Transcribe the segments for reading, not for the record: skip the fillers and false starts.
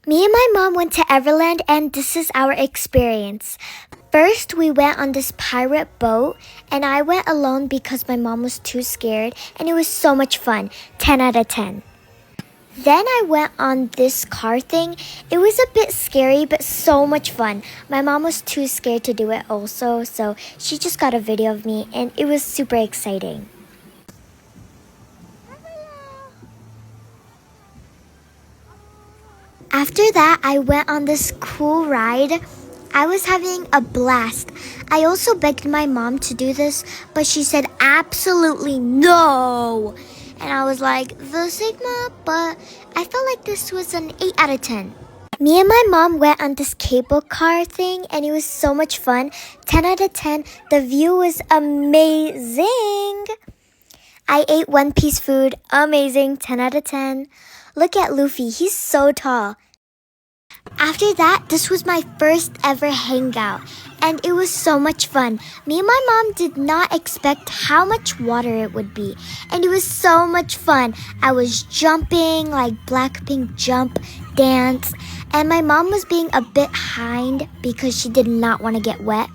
Me and my mom went to Everland, and this is our experience. First, we went on this pirate boat, and I went alone because my mom was too scared, and it was so much fun. 10 out of 10. Then I went on this car thing. It was a bit scary, but so much fun. My mom was too scared to do it also, so she just got a video of me, and it was super exciting. After that, I went on this cool ride. I was having a blast. I also begged my mom to do this, but she said absolutely no. And I was like, the Sigma, but I felt like this was an 8 out of 10. Me and my mom went on this cable car thing, and it was so much fun. 10 out of 10. The view was amazing. I ate one-piece food. Amazing. 10 out of 10. Look at Luffy. He's so tall. After that, this was my first ever hangout, and it was so much fun. Me and my mom did not expect how much water it would be, and it was so much fun. I was jumping like Blackpink jump dance, and my mom was being a bit hind because she did not want to get wet.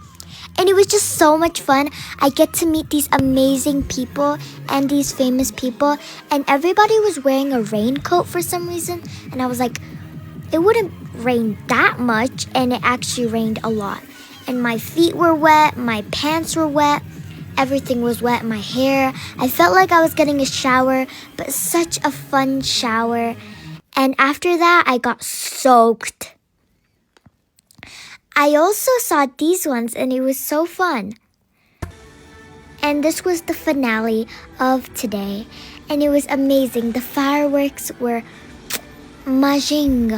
And it was just so much fun. I get to meet these amazing people and these famous people, and everybody was wearing a raincoat for some reason, and I was like, it wouldn't rain that much, and it actually rained a lot. And my feet were wet, my pants were wet, everything was wet, my hair. I felt like I was getting a shower, but such a fun shower. And after that, I got soaked. I also saw these ones, and it was so fun. And this was the finale of today, and it was amazing. The fireworks were amazing,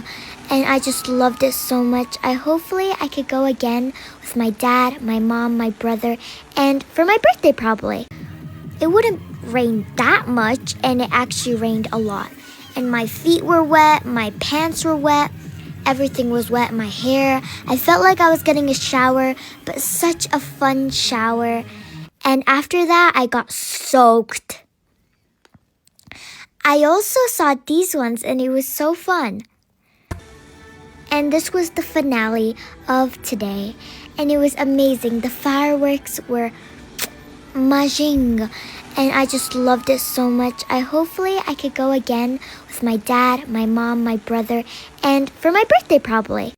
and I just loved it so much. Hopefully I could go again with my dad, my mom, my brother, and for my birthday probably. It wouldn't rain that much, and it actually rained a lot. And my feet were wet, my pants were wet, everything was wet, my hair. I felt like I was getting a shower, but such a fun shower. And after that, I got soaked. I also saw these ones, and it was so fun. And this was the finale of today, and it was amazing. The fireworks were amazing, and I just loved it so much. Hopefully I could go again with my dad, my mom, my brother, and for my birthday probably.